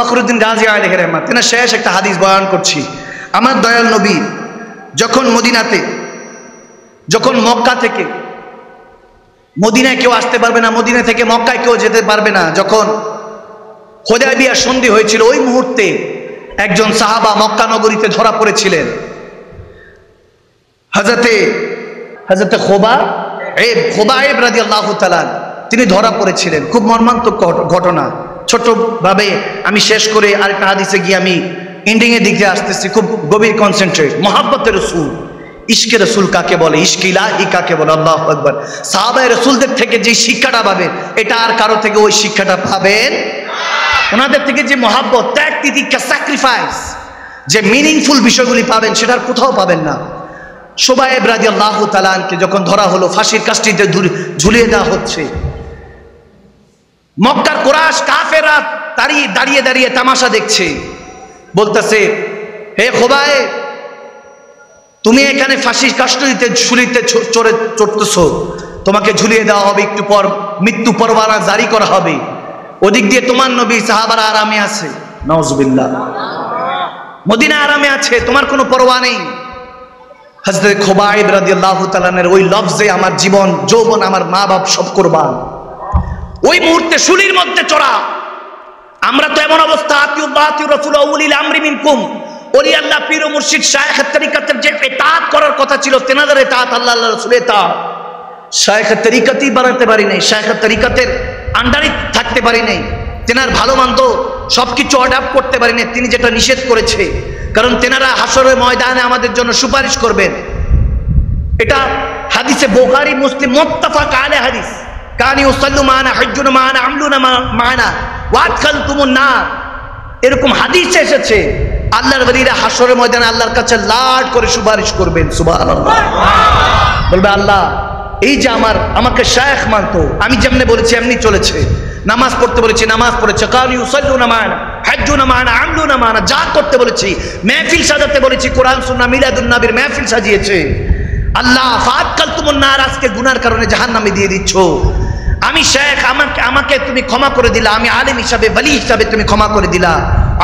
ফখরুদ্দিন গাজী আলাইহি রহমাত তেনার শেষ একটা হাদিস বয়ান করছি। আমার দয়াল নবী যখন মক্কা থেকে মদিনায় কেউ আসতে পারবে না, মদিনা থেকে মক্কায় কেউ যেতে পারবে না, যখন হুদায়বিয়া সন্ধি হয়েছিল ওই মুহূর্তে একজন সাহাবা মক্কা নগরীতে ধরা পড়েছিলেন। হযরতে খুবাইব রাদিয়াল্লাহু তাআলা তিনি ধরা পড়েছিলেন। খুব মর্মান্তিক ঘটনা। ছোটভাবে আমি শেষ করে আরেকটা হাদিসে গিয়ে আমি এন্ডিং এর দিকে আসতেছি। খুব গভীর কনসেন্ট্রেট। মুহাব্বতের রাসূল, ইশকে রাসূল কাকে বলে, ইশকে ইলাহি কাকে বলে, আল্লাহু আকবার। সাহাবায়ে রাসূলদের থেকে যে শিক্ষাটা পাবেন এটা আর কারো থেকে ওই শিক্ষাটা পাবেন ওনাদের থেকে যে মুহাব্বত, ত্যাগ তিতিক্ষা, স্যাক্রিফাইস, যে মিনিংফুল বিষয়গুলি পাবেন সেটা আর কোথাও পাবেন না। খুবাইব রাদিয়াল্লাহু তাআলা আনকে যখন ধরা হলো, ফাঁসির কাষ্ঠিতে ঝুলিয়ে দেওয়া হচ্ছে, মক্কার কুরাইশ কাফেররা দাঁড়িয়ে দাঁড়িয়ে তামাশা দেখছে, বলতেছে, হে খুবাইব, তুমি এখানে ফাঁসির কাষ্ঠিতে ঝুলিতে চড়তেছো, তোমাকে ঝুলিয়ে দেওয়া হবে, একটু পর মৃত্যু পরোয়ানা জারি করা হবে। ওদিক দিয়ে তোমার নবী সাহাবারা আরামে আছে, নাউজুবিল্লাহ, মদিনা আরামে আছে, তোমার কোনো পরোয়া নেই। হযরত খুবাইব রাদিয়াল্লাহু তাআলার ওই লফজে আমার জীবন যৌবন আমার মা বাপ সব কুরবান। ওই মুহূর্তে শুলির মধ্যে চড়া। আমরা তো এমন অবস্থা, আতিউল্লাহ আতিউর রাসূল উলিল আমরি মিনকুম, ওলি আল্লাহ পীর ও মুর্শিদ শায়েখের তরিকতের যে ইতাআত করার কথা ছিল, তেনাদের ইতাআত আল্লাহ আল্লাহ রাসূলের ইতাআত, শায়েখের তরিকতই বানাতে পারি নাই, শায়েখের তরিকতের আন্ডারে থাকতে পারি নাই, তেনার ভালো মন্দ সবকিছু অ্যাডাপ্ট করতে পারি নাই তিনি যেটা নিষেধ করেছে। কারণ তেনারা হাসরের ময়দানে আমাদের জন্য সুপারিশ করবেন। এটা হাদিসে বুখারী মুসলিম মুত্তাফাক আলাইহি হাদিস। কানি ইউসাল্লু মানা, হাজ্জুনা মানা, আমলুনা মানা, ওয়াদখালতুমুন নার, এরকম হাদিসে এসেছে। আল্লাহর ওলিরা হাসরের ময়দানে আল্লাহর কাছে লাড করে সুপারিশ করবেন। সুবহানাল্লাহ। বলবে, আল্লাহ এই যে আমাকে শায়েখ মানতো, আমি যেমনে বলেছি এমনি চলেছে, নামাজ পড়তে বলেছি নামাজ পড়েছে, কানি ইউসাল্লুনা মানা, হাজ্জুনা মানা, আমলুনা মানা, যা করতে বলেছি, মাহফিল সাজাতে বলেছি, কোরআন সুন্নাহ মিলাদুন নবীর মাহফিল সাজিয়েছে। আল্লাহ ফাদখালতুমুন নার, আজকে গুনার কারণে জাহান্নামে দিয়ে দিচ্ছ। আমি শেখ, আমাকে তুমি ক্ষমা করে দিলা, আমি আলেম হিসাবে ওলি হিসাবে তুমি ক্ষমা করে দিলা।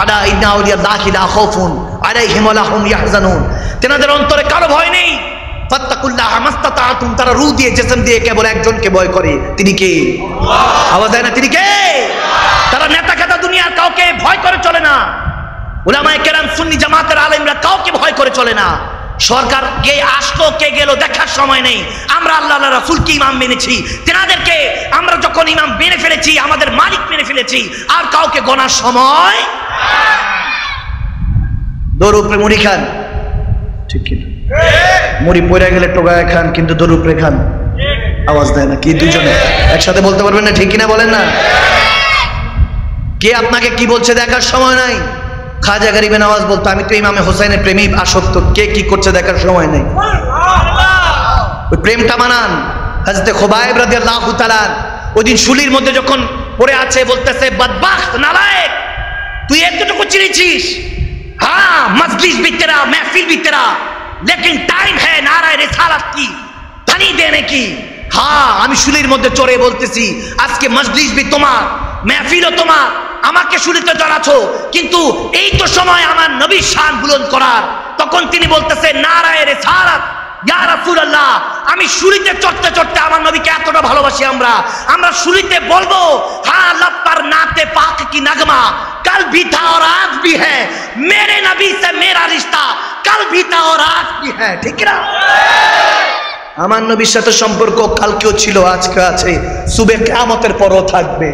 আলা ইন্না আউলিয়াল্লাহি লা খাউফুন আলাইহিম ওয়া লা হুম ইয়াহজানুন, তেনাদের অন্তরে কারো ভয় নেই। ফাত্তাকুল্লাহ মাস্তাতাতুম, তারা রূহ দিয়ে জিসম দিয়ে কেবল একজনকে ভয় করে, তিনি কে? আল্লাহ। আওয়াজ দেয় না তিনি কে? তারা নেতা খেতা দুনিয়ার কাউকে ভয় করে চলে না। উলামায়ে কেরাম সুন্নি জামাতের আলেমরা কাউকে ভয় করে চলে না। সরকার কে আসলো কে গেল দেখার সময় নেই। আমরা আল্লাহ রাসূলকে ইমাম মেনেছি, তেনাদেরকে আমরা যখন ইমাম মেনে ফেলেছি, আমাদের মালিক মেনে ফেলেছি, আর কাউকে গণার সময়। দৌড় উপরে মুড়ি খান, ঠিক কি? মুড়ি পড়ে গেলে টোগায় খান, কিন্তু দৌড় উপরে খান। আওয়াজ দেয় না কি? দুজনে একসাথে বলতে পারবেন না? ঠিক কিনা বলেন না? কে আপনাকে কি বলছে দেখার সময় নাই। খাজা গরিবে নওয়াজ বলতো, আমি তো ইমামে হোসেনের প্রেমী আসক্ত, কে কি করছে দেখার সময় নেই। ওই প্রেমটা মানান। হযরত খুবাইব রাদিয়াল্লাহু তাআলা ওইদিন শুলির মধ্যে যখন পড়ে আছে, বলতেছে, বদবাখত, নালায়েক, তুই এতটুকু চিনেছিস, হ্যাঁ মজলিস भी तेरा, महफिल भी तेरा, लेकिन टाइम है नाराए रिसालत की पानी देने की। হ্যাঁ আমি শুলির মধ্যে চড়ে বলতেছি, আজকে মজলিস भी তোমার, महफिलও তোমার, আমাকে শুলিতে চড়াছো, কিন্তু এই তো সময় আমার নবীর শান বুলন্দ করার। তখন তিনি বলতেছে, নারায়ে রিসালাত, ইয়া রাসূলুল্লাহ, আমি শুলিতে চড়তে চড়তে আমার নবীকে এতটা ভালোবাসি, আমরা শুলিতে বলবো, হ্যাঁ लब पर नाते पाक की नगमा, कल भी था और आज भी है, मेरे नबी से मेरा रिश्ता कल भी था और आज भी है। ঠিক না? আমার নবীর সাথে সম্পর্ক কালকেও ছিল, আজকে আছে, সুবে কিয়ামতের পরও থাকবে।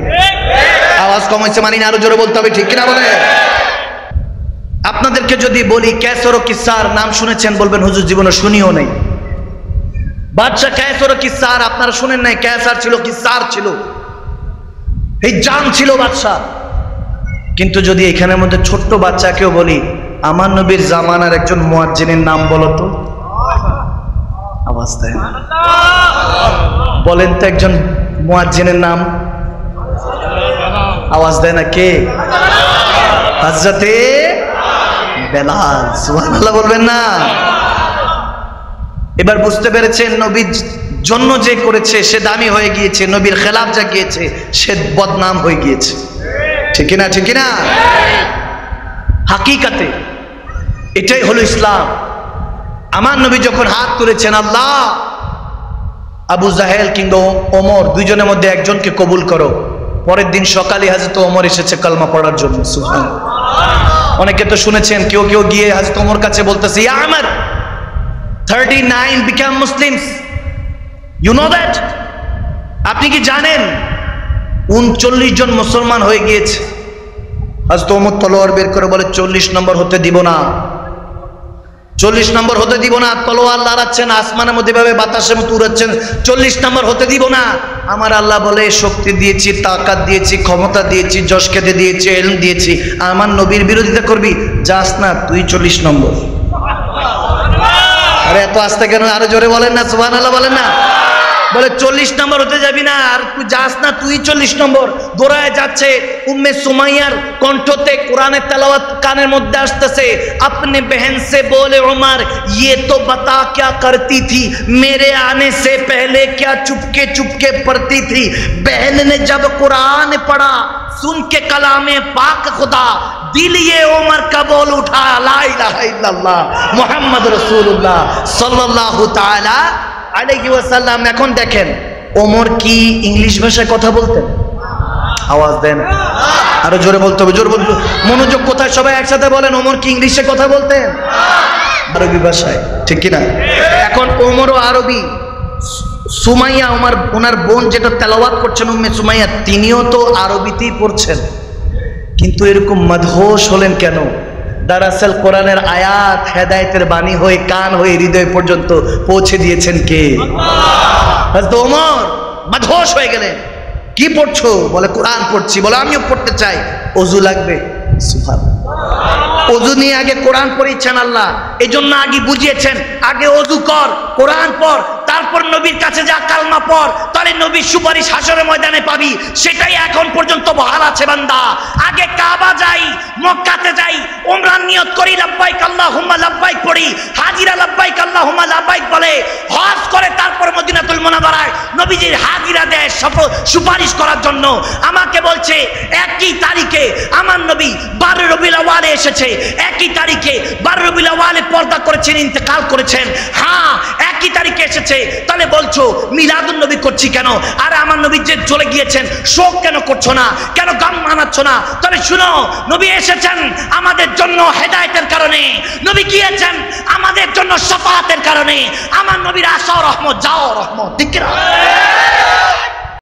আওয়াজ কম হয়েছে মানি না, আরো জোরে বলতে হবে, ঠিক কিনা বলে? আপনাদেরকে যদি বলি কায়সার ও কিসার নাম শুনেছেন, বলবেন হুজুর জীবনে শুনিও নাই। বাদশা কায়সার ও কিসার আপনারা শুনেন নাই? কায়সার ছিল, কিসার ছিল, এই জান ছিল বাদশা। কিন্তু যদি এখানের মধ্যে ছোট্ট বাচ্চাকেও বলি, আমার নবীর জামানার একজন মুয়াজ্জিনের নাম বলো তো, আওয়াজ দেয় না। বলেন তো একজন মুয়াজ্জিনের নাম, আওয়াজ দেয় না। কে? হযরতে বেলাল। সুবহানাল্লাহ বলবেন না? এবার বুঝতে পেরেছেন, নবীর জন্য যে করেছে সে দামি হয়ে গিয়েছে, নবীর খেলাফ যা গিয়েছে সে বদনাম হয়ে গিয়েছে। ঠিক না? ঠিক না? হাকিকাতে এটাই হলো ইসলাম। আমার নবী যখন হাত তুলেছেন, আল্লাহ আবু জাহেল কিংবা ওমর দুইজনের মধ্যে একজনকে কবুল করো, পরের দিন সকালে হযরত ওমর এসেছে কালমা পড়ার জন্য। সুবহানাল্লাহ। অনেকে তো শুনেছেন, কেউ কেউ গিয়ে হযরত ওমর কাছে বলতেছে, ইয়া আমর 39 become Muslims, you know that? আপনি কি জানেন 39 জন মুসলমান হয়ে গিয়েছে? হযরত ওমর তলোয়ার বের করে বলে, 40 নম্বর হতে দিব না, 40 নম্বর হতে দিব না। তলোয়ার লড়াচ্ছেন, আসমানের মধ্যে ভাবে বাতাসের মতো উড়াচ্ছেন, 40 নম্বর হতে দিব না। আমার আল্লাহ বলে, শক্তি দিয়েছি, তাকাত দিয়েছি, ক্ষমতা দিয়েছি, যশ খেতে দিয়েছি, ইলম দিয়েছি, আমার নবীর বিরোধিতা করবি? যাস না, তুই 40 নম্বর। আরে এত আস্তে কেন? আরো জোরে বলেন না, সুবহানাল্লাহ বলেন না। বলে 40 নম্বর হতে যাবি না, আর তুই যাস না, তুই 40 নম্বর। দৌড়ায় যাচ্ছে, উম্মে সুমাইয়ার কণ্ঠতে কোরআনের তেলাওয়াত কানের মধ্যে আসতেছে। अपने बहन से बोले उमर, ये तो बता क्या करती थी, मेरे आने से पहले क्या चुपके चुपके पढ़ती थी। बहन ने जब कुरान पढ़ा, सुन के कलामे पाक खुदा, दिल ये उमर का बोल उठा, ला इलाहा इल्लल्लाह मुहम्मद रसूलुल्लाह सल्लल्लाहु ताला আলাইহি ওয়াসাল্লাম। এখন দেখেন, ওমর কি ইংলিশ ভাষায় কথা বলতেন? আওয়াজ দেন, আরো জোরে বলতে হবে, জোরে বলতে, মনোযোগ কোথায়? সবাই একসাথে বলেন, ওমর কি ইংলিশে কথা বলতেন? আরবি ভাষায়, ঠিক কিনা? এখন ওমরও আরবি, সুমাইয়া ওনার বোন যেটা তেলাওয়াত করছেন উম্মে সুমাইয়া, তিনিও তো আরবিতেই পড়ছেন, কিন্তু এরকম মদহোশ হলেন কেন? দরাসল কোরআনের আয়াত হেদায়েতের বাণী হয়ে কান হয়ে হৃদয় পর্যন্ত পৌঁছে দিয়েছেন কে? হযরত ওমর মদহোশ হয়ে গেলেন। কি পড়ছো? বলে কোরআন পড়ছি। বলে আমিও পড়তে চাই। ওযু লাগবে? সুবহানাল্লাহ। ওযু নিয়ে আগে কোরআন পড়িয়েছেন আল্লাহ, এই জন্য আগে বুঝিয়েছেন, আগে ওযু কর, কোরআন পড়, তারপর নবীর কাছে যা কালমা পড়, তাহলে নবীর সুপারিশ হাসরের ময়দানে পাবি। সেটাই এখন পর্যন্ত বহাল আছে বান্দা। আগে কাবা যাই, মক্কাতে যাই, উমরা নিয়ত করি, লাব্বাইক আল্লাহুম্মা লাব্বাইক পড়ি, হাজিরা লাব্বাইক আল্লাহুম্মা লাব্বাইক বলে, হজ করে তারপর মদিনাতুল মুনাওয়ারায় নবীজির হাজিরা দেয় সুপারিশ করার জন্য। আমাকে বলছে একই তারিখে আমার নবী 12 রবিউল আউয়ালে এসেছে, একই তারিখে 12 রবিউল আউয়ালে পর্দা করেছেন, ইন্তেকাল করেছেন। হ্যাঁ, একই তারিখে এসেছে, তাহলে বলছো মিলাদুন নবী করছি কেন? আর আমার নবী যে চলে গিয়েছেন, শোক কেন করছো না? কেন গাম মানাচ্ছ না? তাহলে শুনো, নবী এসেছেন আমাদের জন্য হেদায়েতের কারণে, নবী গিয়েছেন আমাদের জন্য শাফাআতের কারণে। আমার নবীর আসা রহমত, যাও রহমত, ঠিক না?